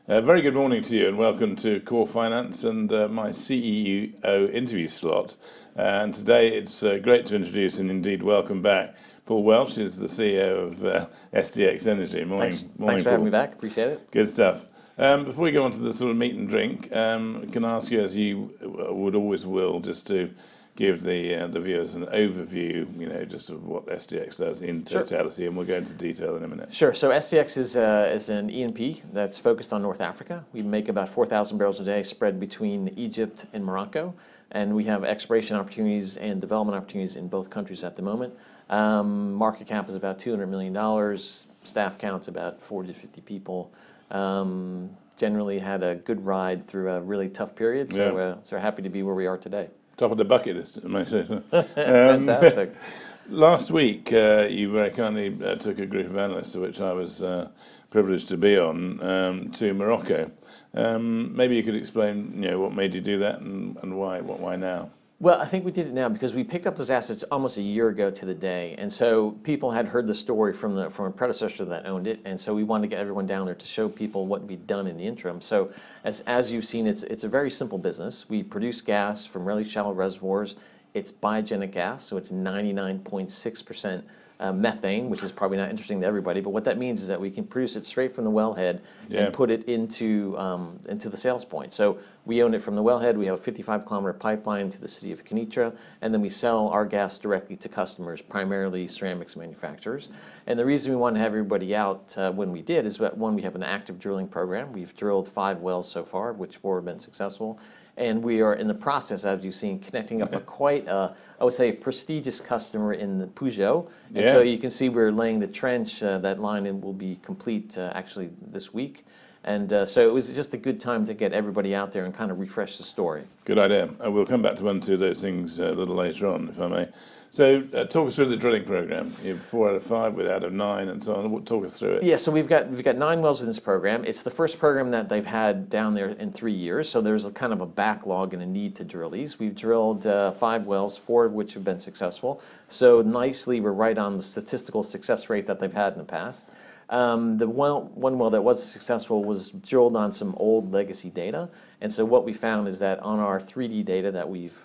Very good morning to you and welcome to Core Finance and my CEO interview slot. And today it's great to introduce and indeed welcome back Paul Welch, who's the CEO of SDX Energy. Morning, Thanks for having me back. Appreciate it. Good stuff. Before we go on to the sort of meat and drink, can I ask you, as you would always will, just to give the viewers an overview, just of what SDX does in totality, and we'll go into detail in a minute. Sure. So SDX is an E&P that's focused on North Africa. We make about 4,000 barrels a day spread between Egypt and Morocco, and we have exploration opportunities and development opportunities in both countries at the moment. Market cap is about $200 million. Staff count's about 40 to 50 people. Generally had a good ride through a really tough period, so so happy to be where we are today. Top of the bucket list, I may say so. Fantastic. Last week, you very kindly took a group of analysts, of which I was privileged to be on, to Morocco. Maybe you could explain, what made you do that and why now? Well, I think we did it now because we picked up those assets almost a year ago to the day, and so people had heard the story from a predecessor that owned it, and so we wanted to get everyone down there to show people what we'd done in the interim. So as you've seen, it's a very simple business. We produce gas from really shallow reservoirs. It's biogenic gas, so it's 99.6% methane, which is probably not interesting to everybody, but what that means is that we can produce it straight from the wellhead and put it into the sales point. So we own it from the wellhead. We have a 55-kilometer pipeline to the city of Kenitra, and then we sell our gas directly to customers, primarily ceramics manufacturers. And the reason we wanted to have everybody out when we did is that, one, we have an active drilling program. We've drilled 5 wells so far, which 4 have been successful. And we are in the process, as you've seen, connecting up a quite, I would say, prestigious customer in the Peugeot. And so you can see we're laying the trench. That line will be complete actually this week. And so it was just a good time to get everybody out there and kind of refresh the story. Good idea. We'll come back to 1 or 2 of those things a little later on, if I may. So talk us through the drilling program. You have 4 out of 5, with out of 9, and so on. Talk us through it. Yeah, so we've got 9 wells in this program. It's the first program that they've had down there in 3 years, so there's a kind of a backlog and a need to drill these. We've drilled 5 wells, 4 of which have been successful. So nicely, we're right on the statistical success rate that they've had in the past. The one well that was successful was drilled on some old legacy data, and so what we found is that on our 3D data that we've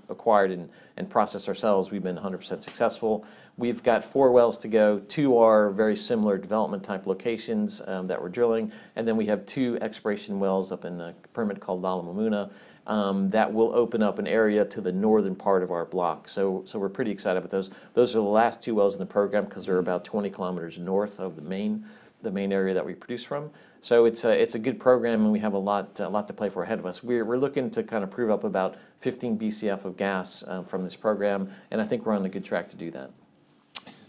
acquired and processed ourselves, we've been 100% successful. We've got 4 wells to go. 2 are very similar development type locations that we're drilling, and then we have 2 exploration wells up in a permit called Lala Mamuna. That will open up an area to the northern part of our block. So we're pretty excited about those. Those are the last 2 wells in the program because they're about 20 kilometers north of the main area that we produce from. So it's a good program, and we have a lot to play for ahead of us. We're looking to kind of prove up about 15 BCF of gas from this program, and I think we're on a good track to do that.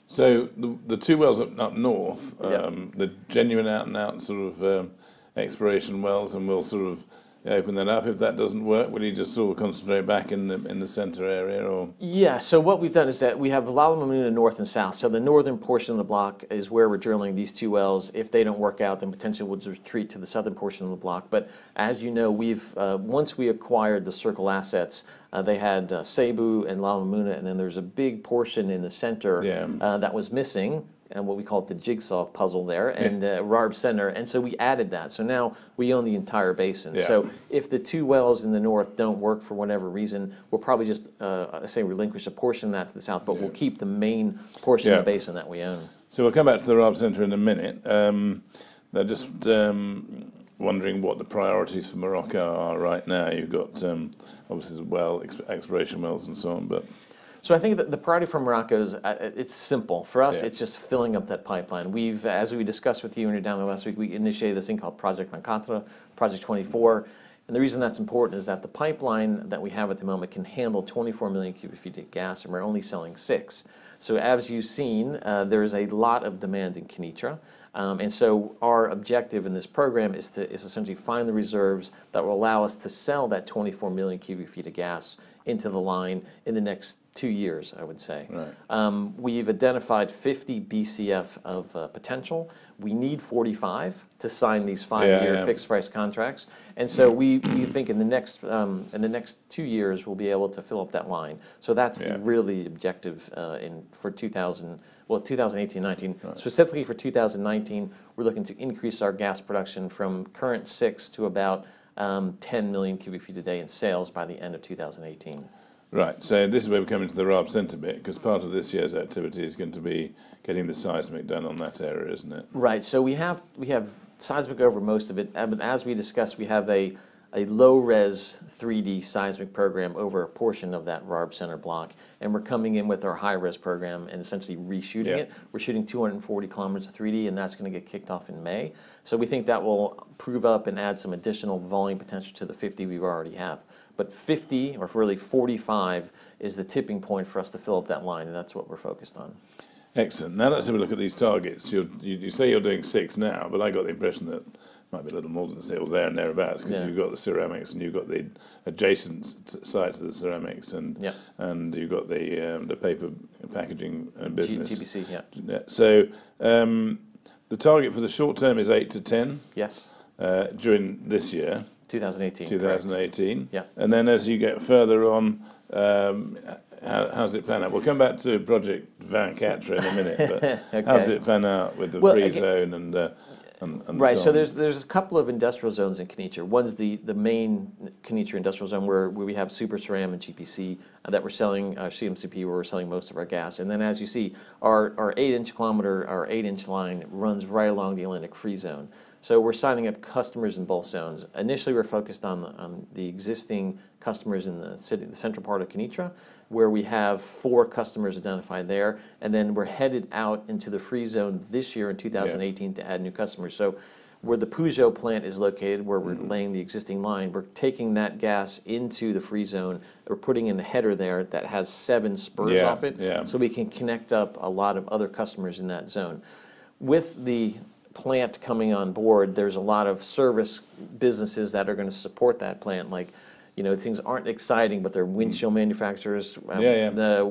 So the 2 wells up north, the genuine out-and-out sort of exploration wells, and we'll sort of open that up. If that doesn't work, will you just sort of concentrate back in the centre area, or? Yeah, so what we've done is that we have Lala Mamuna north and south. So the northern portion of the block is where we're drilling these 2 wells. If they don't work out, then potentially we'll just retreat to the southern portion of the block. But as you know, we've once we acquired the Circle assets, they had Cebu and Lala Mamuna, and then there's a big portion in the center that was missing, and what we call it the jigsaw puzzle there, and Rarb Center, and so we added that. So now we own the entire basin. So if the 2 wells in the north don't work for whatever reason, we'll probably just say relinquish a portion of that to the south, but we'll keep the main portion of the basin that we own. So we'll come back to the Rarb Center in a minute. They're just wondering what the priorities for Morocco are right now. You've got obviously exploration wells and so on, but. So I think that the priority for Morocco is it's simple. For us, it's just filling up that pipeline. We've, as we discussed with you when you were down there last week, we initiated this thing called Project 24, Project 24. And the reason that's important is that the pipeline that we have at the moment can handle 24 million cubic feet of gas, and we're only selling 6. So as you've seen, there is a lot of demand in Kenitra. And so our objective in this program is essentially find the reserves that will allow us to sell that 24 million cubic feet of gas into the line in the next 2 years, I would say. Right. We've identified 50 BCF of potential. We need 45 to sign these 5-year fixed price contracts, and so we think in the next 2 years we'll be able to fill up that line. So that's really the objective for well, 2018-19. Right. Specifically for 2019, we're looking to increase our gas production from current 6 to about 10 million cubic feet a day in sales by the end of 2018. Right, so this is where we come into the RAB Centre bit, because part of this year's activity is going to be getting the seismic done on that area, isn't it? Right, so we have seismic over most of it, but as we discussed, we have a low-res 3D seismic program over a portion of that RAB Center block, and we're coming in with our high-res program and essentially reshooting it. We're shooting 240 kilometers of 3D, and that's going to get kicked off in May. So we think that will prove up and add some additional volume potential to the 50 we already have. But 50, or really 45, is the tipping point for us to fill up that line, and that's what we're focused on. Excellent. Now let's have a look at these targets. You say you're doing 6 now, but I got the impression that might be a little more than 6, or there and thereabouts, because you've got the ceramics and you've got the adjacent side to the ceramics, and you've got the paper packaging business. GBC, yeah. So the target for the short term is 8 to 10. Yes. During this year. 2018. 2018. Yeah. And then as you get further on, how's it plan out? We'll come back to Project Van Catra in a minute, but okay. How's it plan out with the free zone and right, so on? there's a couple of industrial zones in Kenitra. One's the main Kenitra industrial zone where we have Super Ceram and GPC that we're selling, CMCP, where we're selling most of our gas. And then as you see, our 8-inch line runs right along the Atlantic Free Zone. So we're signing up customers in both zones. Initially, we're focused on the existing customers in the central part of Kenitra, where we have 4 customers identified there, and then we're headed out into the free zone this year in 2018 to add new customers. So where the Peugeot plant is located, where we're laying the existing line, we're taking that gas into the free zone. We're putting in a header there that has 7 spurs off it, so we can connect up a lot of other customers in that zone. With the plant coming on board, there's a lot of service businesses that are going to support that plant, like, you know, things aren't exciting, but they're windshield manufacturers, the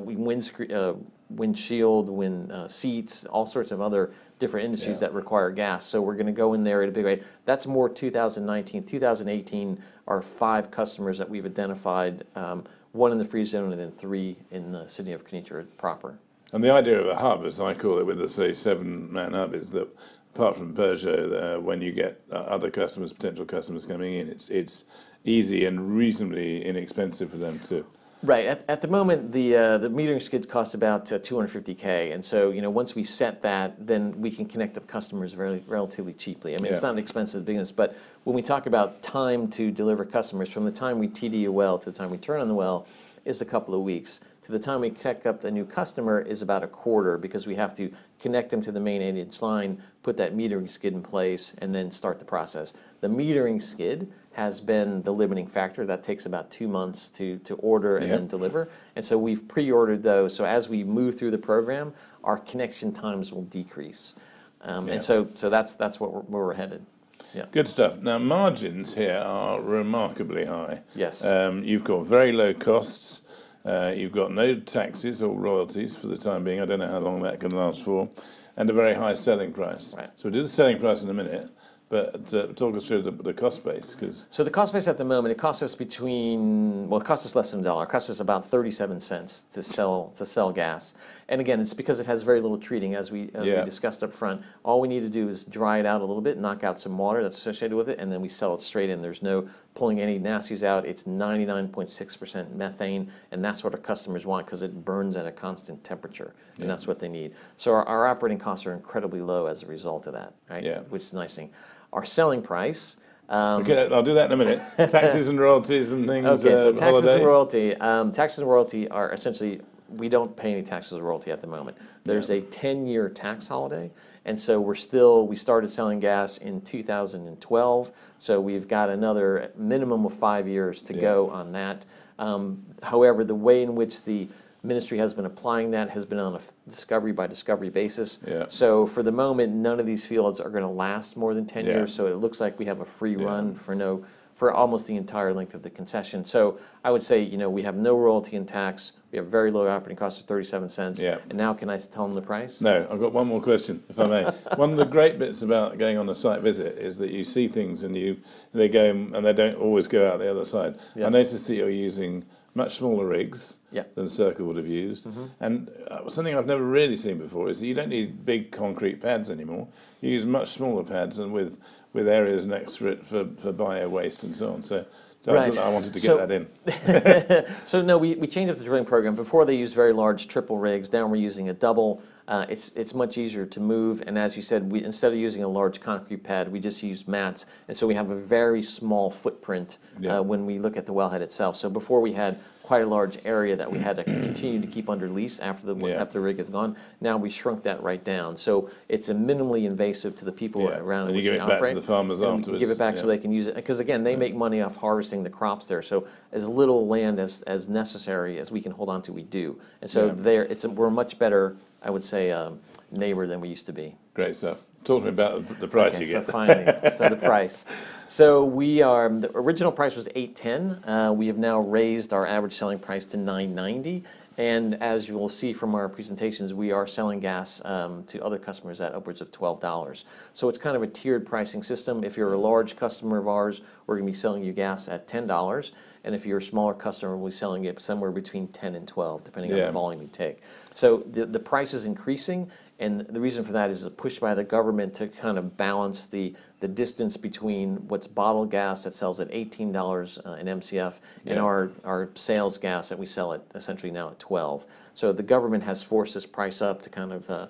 windshield, seats, all sorts of other different industries that require gas. So we're going to go in there in a big way. That's more 2019. 2018 are 5 customers that we've identified, 1 in the free zone and then 3 in the city of Kenitra proper. And the idea of a hub, as I call it, with the, say, 7-man hub, is that apart from Peugeot, when you get other customers, potential customers coming in, it's easy and reasonably inexpensive for them too. Right. At the moment, the metering skids cost about $250K, and so, you know, once we set that, then we can connect up customers relatively cheaply. I mean, it's not an expensive business, but when we talk about time to deliver customers, from the time we TD a well to the time we turn on the well, is a couple of weeks. To the time we connect up a new customer is about a quarter, because we have to connect them to the main 8-inch line, put that metering skid in place, and then start the process. The metering skid has been the limiting factor. That takes about 2 months to order and then deliver. And so we've pre-ordered those. So as we move through the program, our connection times will decrease. And so that's where we're headed. Yeah. Good stuff. Now, margins here are remarkably high. Yes. You've got very low costs. You've got no taxes or royalties for the time being. I don't know how long that can last for. And a very high selling price. Right. So we'll do the selling price in a minute, but talk us through the cost base. So the cost base at the moment, it costs us it costs us less than $1. It costs us about 37 cents to sell gas. And again, it's because it has very little treating, as we discussed up front. All we need to do is dry it out a little bit, knock out some water that's associated with it, and then we sell it straight in. There's no pulling any nasties out. It's 99.6% methane, and that's what our customers want, because it burns at a constant temperature, and that's what they need. So our operating costs are incredibly low as a result of that, right? Yeah. Which is a nice thing. Our selling price. Okay, I'll do that in a minute. Taxes and royalties and things. Okay, so taxes and royalty. Taxes and royalty are essentially, we don't pay any taxes or royalty at the moment. There's a 10-year tax holiday, and so we started selling gas in 2012, so we've got another minimum of 5 years to go on that. However, the way in which the Ministry has been applying that has been on a discovery by discovery basis. So for the moment, none of these fields are going to last more than 10 years, so it looks like we have a free run for almost the entire length of the concession. So I would say, you know, we have no royalty and tax. We have very low operating costs of 37 cents. And now can I tell them the price? No, I've got one more question, if I may. One of the great bits about going on a site visit is that you see things and they go and they don't always go out the other side. I noticed that you're using much smaller rigs than Circle would have used. And something I've never really seen before is that you don't need big concrete pads anymore. You use much smaller pads and with areas next to it for bio waste and so on. So I wanted to get that in. So no, we changed up the drilling program. Before they used very large triple rigs. Now we're using a double. It's much easier to move, and as you said, instead of using a large concrete pad, we just use mats, and so we have a very small footprint when we look at the wellhead itself. So before we had quite a large area that we had to continue to keep under lease after the rig is gone. Now we shrunk that right down, so it's a minimally invasive to the people around. And you give it back to the farmers afterwards. Give it back so they can use it, because again, they make money off harvesting the crops there. So as little land as necessary as we can hold on to, we do, and so we're a much better, I would say, neighbor than we used to be. Great stuff. Talk to me about the price you get. So finally, the price. So the original price was $810. We have now raised our average selling price to $990. And as you will see from our presentations, we are selling gas to other customers at upwards of $12. So it's kind of a tiered pricing system. If you're a large customer of ours, we're going to be selling you gas at $10. And if you're a smaller customer, we'll be selling it somewhere between 10 and 12, depending on the volume you take. So the price is increasing, and the reason for that is a push by the government to kind of balance the distance between what's bottled gas that sells at $18 an MCF and our sales gas that we sell at essentially now at 12. So the government has forced this price up to kind of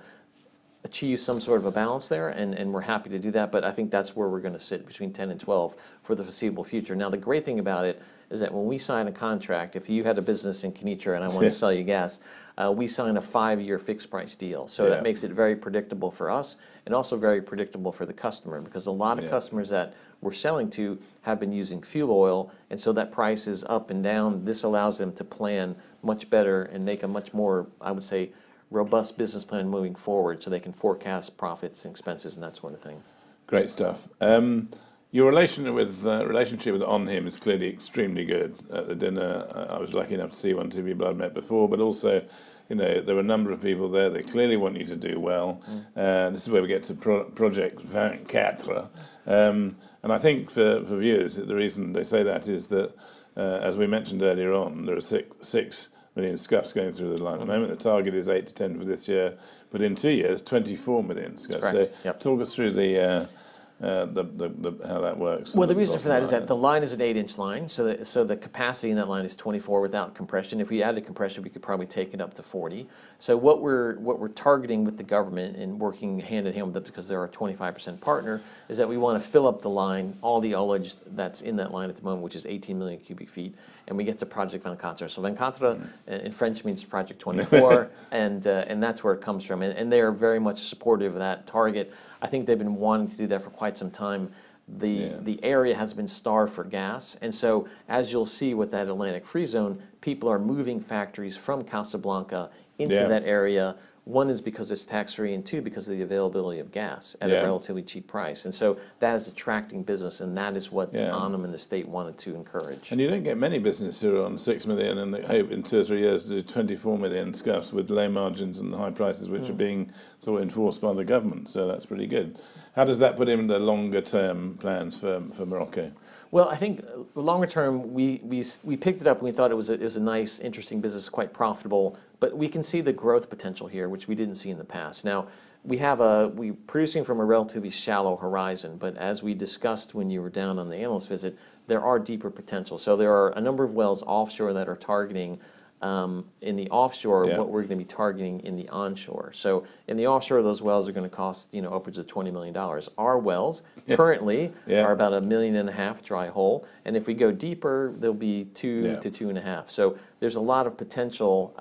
achieve some sort of a balance there, and we're happy to do that, but I think that's where we're going to sit, between 10 and 12 for the foreseeable future. Now, the great thing about it is that when we sign a contract, if you had a business in Kenitra and I want to sell you gas, we sign a 5-year fixed price deal. So that makes it very predictable for us and also very predictable for the customer, because a lot of customers that we're selling to have been using fuel oil, and so that price is up and down. This allows them to plan much better and make a much more, I would say, robust business plan moving forward, so they can forecast profits and expenses and that sort of thing. Great stuff. Your relationship with On Him is clearly extremely good. At the dinner, I was lucky enough to see one or two people I'd met before, but also, there were a number of people there that clearly want you to do well. This is where we get to Project 24. And I think for viewers, the reason they say that is that, as we mentioned earlier on, there are 6 million scuffs going through the line at the moment. The target is 8 to 10 for this year, but in 2 years, 24 million scuffs. So talk us through how that works. Well, the reason for that is that the line is an 8-inch line, so the capacity in that line is 24 without compression. If we added compression, we could probably take it up to 40. So what we're targeting with the government and working hand in hand with them, because they're our 25% partner, is that we want to fill up the line, all the ullage that's in that line at the moment, which is 18 million cubic feet, and we get to Project 24. So 24 in French means Project 24, and that's where it comes from. And they are very much supportive of that target. I think they've been wanting to do that for quite some time. The area has been starved for gas, and so as you'll see with that Atlantic Free Zone, people are moving factories from Casablanca into that area. One is because it's tax-free, and two, because of the availability of gas at a relatively cheap price. And so that is attracting business, and that is what Onham and the state wanted to encourage. And you don't get many businesses who are on 6 million and they hope in 2 or 3 years to do 24 million scuffs with low margins and high prices, which are being sort of enforced by the government. So that's pretty good. How does that put in the longer-term plans for Morocco? Well, I think longer term, we picked it up and we thought it was a nice, interesting business, quite profitable. But we can see the growth potential here, which we didn't see in the past. Now, we're producing from a relatively shallow horizon, but as we discussed when you were down on the analyst visit, there are deeper potential. So there are a number of wells offshore that are targeting in the offshore what we're going to be targeting in the onshore. So in the offshore, those wells are going to cost upwards of $20 million. Our wells currently are about $1.5 million dry hole, and if we go deeper, they'll be 2 to 2.5. So there's a lot of potential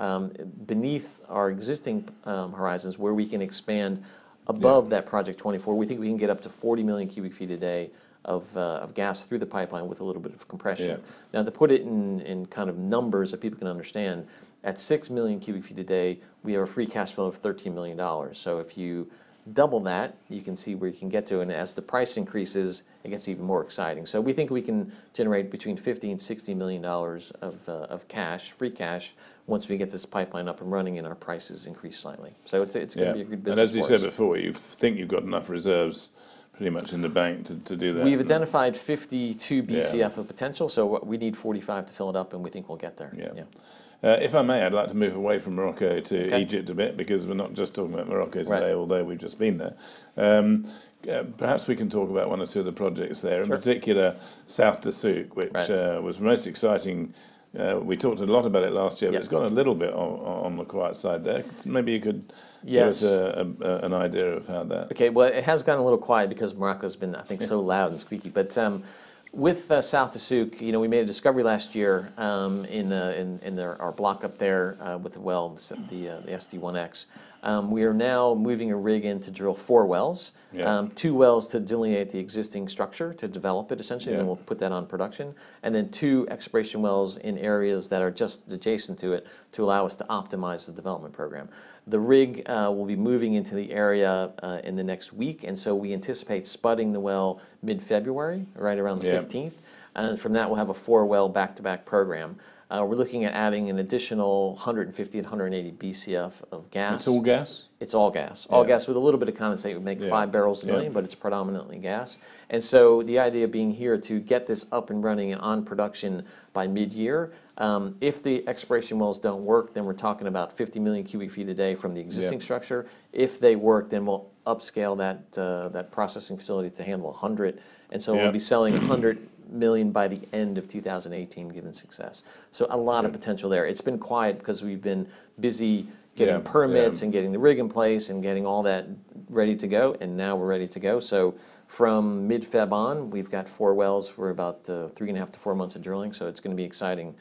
beneath our existing horizons where we can expand above that Project 24. We think we can get up to 40 million cubic feet a day of gas through the pipeline with a little bit of compression. Now, to put it in kind of numbers that people can understand, at 6 million cubic feet a day, we have a free cash flow of $13 million. So if you double that, you can see where you can get to, and as the price increases, it gets even more exciting. So we think we can generate between $50 and $60 million of cash, free cash, once we get this pipeline up and running and our prices increase slightly. So it's going to be a good business. And as you said before, you think you've got enough reserves pretty much in the bank to do that. We've identified 52 BCF of potential, so we need 45 to fill it up, and we think we'll get there. Yeah. If I may, I'd like to move away from Morocco to Egypt a bit, because we're not just talking about Morocco today, although we've just been there. Perhaps we can talk about one or two of the projects there, in particular South Dussouk, which was most exciting. We talked a lot about it last year, but it's gone a little bit on the quiet side there. Maybe you could give us an idea of how that... Okay, well, it has gone a little quiet because Morocco's been, I think, so loud and squeaky. But with South Dussouk, we made a discovery last year in our block up there with the well, the SD1X. We are now moving a rig in to drill 4 wells, 2 wells to delineate the existing structure, to develop it essentially, and then we'll put that on production, and then 2 exploration wells in areas that are just adjacent to it to allow us to optimize the development program. The rig will be moving into the area in the next week, and so we anticipate spudding the well mid-February, right around the 15th, and from that we'll have a 4-well back-to-back program. We're looking at adding an additional 150 and 180 BCF of gas. It's all gas? It's all gas. All gas with a little bit of condensate would make 5 barrels a million, but it's predominantly gas. And so the idea being here to get this up and running and on production by mid-year. If the exploration wells don't work, then we're talking about 50 million cubic feet a day from the existing structure. If they work, then we'll upscale that processing facility to handle 100. And so we'll be selling 100 million by the end of 2018, given success. So a lot of potential there. It's been quiet because we've been busy getting permits and getting the rig in place and getting all that ready to go, and now we're ready to go. So from mid-Feb on, we've got 4 wells. We're about 3.5 to 4 months of drilling, so it's going to be exciting.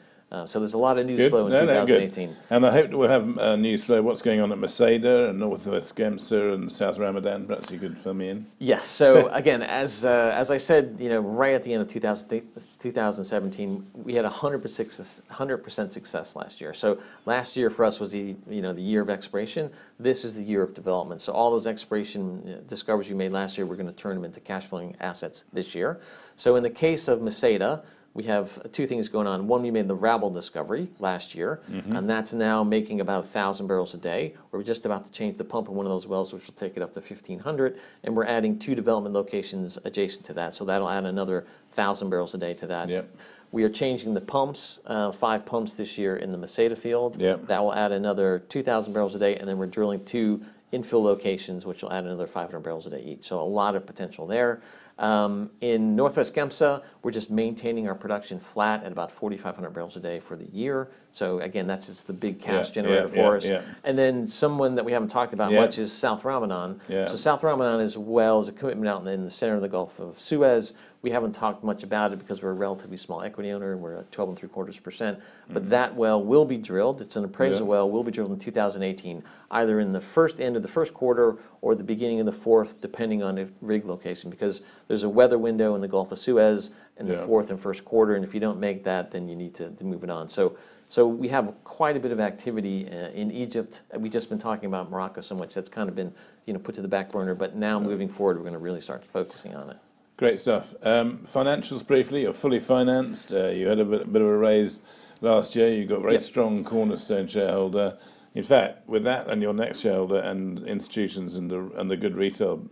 So there's a lot of news flow in 2018. And I hope we'll have news flow. What's going on at Masada and Northwest Gemsa and South Ramadan? Perhaps you could fill me in. Yes. So again, as I said, right at the end of 2017, we had 100% success last year. So last year for us was the year of exploration. This is the year of development. So all those exploration discoveries we made last year, we're going to turn them into cash flowing assets this year. So in the case of Masada, we have 2 things going on. One, we made the Rabble discovery last year, and that's now making about 1,000 barrels a day. We're just about to change the pump in one of those wells, which will take it up to 1,500, and we're adding 2 development locations adjacent to that, so that'll add another 1,000 barrels a day to that. We are changing the pumps, 5 pumps this year in the Masada field. That will add another 2,000 barrels a day, and then we're drilling 2 infill locations, which will add another 500 barrels a day each. So a lot of potential there. In Northwest Gemsa, we're just maintaining our production flat at about 4,500 barrels a day for the year. So again, that's just the big cash generator for us. And then someone that we haven't talked about much is South Ramadan. So South Ramadan is a commitment out in the center of the Gulf of Suez. We haven't talked much about it because we're a relatively small equity owner, and we're at 12.75%. But that well will be drilled. It's an appraisal well. Will be drilled in 2018, either in the end of the first quarter or the beginning of the 4th, depending on the rig location, because there's a weather window in the Gulf of Suez in the 4th and 1st quarter, and if you don't make that, then you need to move it on. So we have quite a bit of activity in Egypt. We've just been talking about Morocco so much that's kind of been put to the back burner, but now moving forward, we're going to really start focusing on it. Great stuff. Financials briefly, you're fully financed. You had a bit of a raise last year. You've got a very strong cornerstone shareholder. In fact, with that and your next shareholder and institutions and the good retail,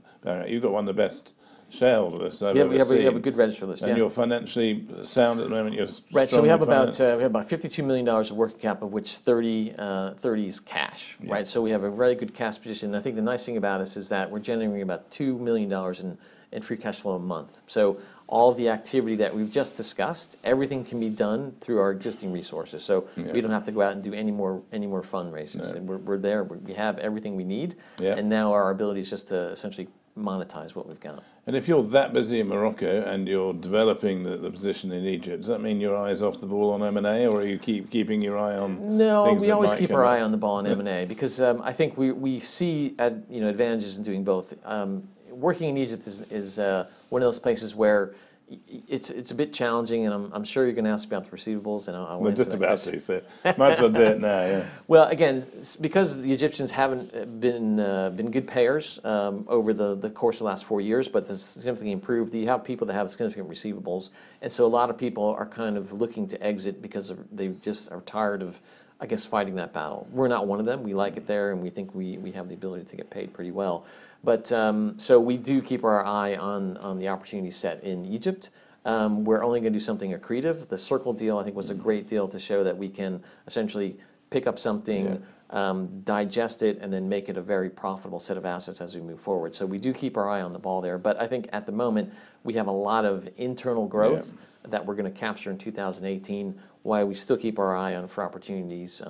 you've got one of the best shareholder lists I've ever seen. We have a good register list. And you're financially sound at the moment. You're so we have about $52 million of working cap, of which 30 is cash. Right. So we have a very good cash position. I think the nice thing about us is that we're generating about $2 million in free cash flow a month. So all of the activity that we've just discussed, everything can be done through our existing resources. So we don't have to go out and do any more fundraisers. And we're there. We have everything we need. And now our ability is just to essentially monetize what we've got. And if you're that busy in Morocco and you're developing the position in Egypt, does that mean your eye's off the ball on M&A, or are you keeping your eye on? No, we always keep our eye on the ball on M&A because I think we see advantages in doing both. Working in Egypt is one of those places where it's a bit challenging, and I'm sure you're going to ask about the receivables, and I'll answer just about to, so might as well do it now. Well, again, because the Egyptians haven't been good payers over the course of the last 4 years, but it's significantly improved. You have people that have significant receivables, and so a lot of people are kind of looking to exit because they just are tired of I guess, fighting that battle. We're not one of them. We like it there, and we think we have the ability to get paid pretty well. But so we do keep our eye on the opportunity set in Egypt. We're only going to do something accretive. The Circle deal, I think, was a great deal to show that we can essentially pick up something, digest it, and then make it a very profitable set of assets as we move forward. So we do keep our eye on the ball there. But I think at the moment, we have a lot of internal growth that we're going to capture in 2018, while we still keep our eye on for opportunities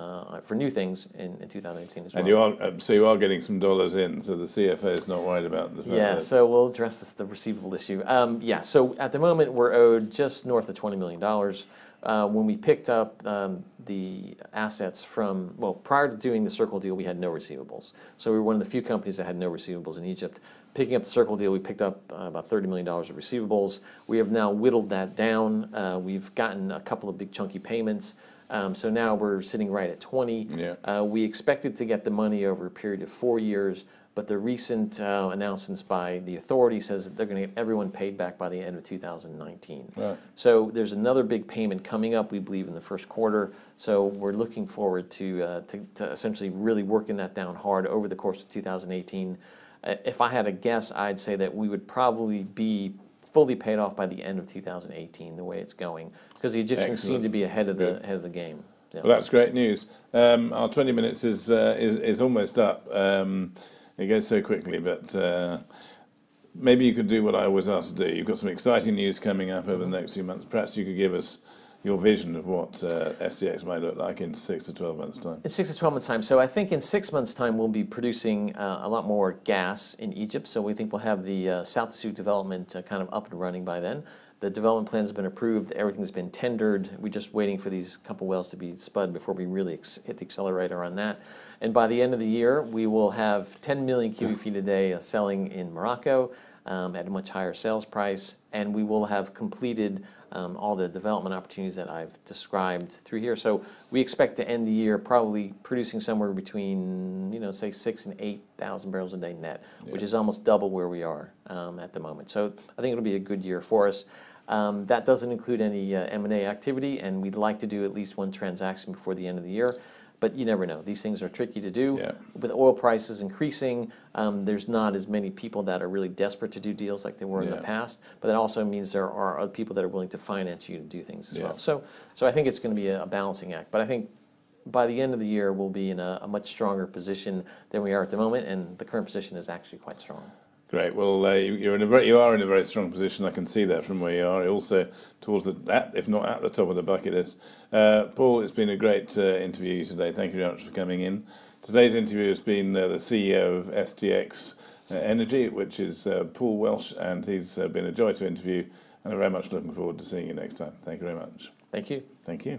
for new things in 2018 as well. And so you are getting some dollars in, so the CFO is not worried about the fact that... So we'll address the receivable issue. So at the moment, we're owed just north of $20 million. When we picked up the assets from, well, prior to doing the Circle deal, we had no receivables. So we were one of the few companies that had no receivables in Egypt. Picking up the Circle deal, we picked up about $30 million of receivables. We have now whittled that down. We've gotten a couple of big chunky payments. So now we're sitting right at 20. We expected to get the money over a period of 4 years, but the recent announcements by the authority says that they're going to get everyone paid back by the end of 2019. So there's another big payment coming up, we believe, in the first quarter. So we're looking forward to essentially really working that down hard over the course of 2018. If I had to guess, I'd say that we would probably be fully paid off by the end of 2018, the way it's going, because the Egyptians seem to be ahead of the game. Well, that's great news. Our 20 minutes is almost up. It goes so quickly, but maybe you could do what I always ask to do. You've got some exciting news coming up over the next few months. Perhaps you could give us your vision of what SDX might look like in 6 to 12 months' time. In 6 to 12 months' time. So I think in 6 months' time we'll be producing a lot more gas in Egypt. So we think we'll have the South Suit development kind of up and running by then. The development plans have been approved. Everything's been tendered. We're just waiting for these couple wells to be spud before we really hit the accelerator on that. And by the end of the year, we will have 10 million cubic feet a day selling in Morocco at a much higher sales price. And we will have completed all the development opportunities that I've described through here. So we expect to end the year probably producing somewhere between, say 6,000 and 8,000 barrels a day net, which is almost double where we are at the moment. So I think it'll be a good year for us. That doesn't include any M&A activity, and we'd like to do at least one transaction before the end of the year. But you never know. These things are tricky to do. With oil prices increasing, there's not as many people that are really desperate to do deals like there were in the past. But that also means there are other people that are willing to finance you to do things as well. So I think it's going to be a balancing act. But I think by the end of the year, we'll be in a much stronger position than we are at the moment, and the current position is actually quite strong. Great. Well, you are in a very strong position. I can see that from where you are. Also, towards if not at the top of the bucket list. Paul, it's been a great interview today. Thank you very much for coming in. Today's interview has been the CEO of SDX Energy, which is Paul Welch, and he's been a joy to interview. And I'm very much looking forward to seeing you next time. Thank you very much. Thank you. Thank you.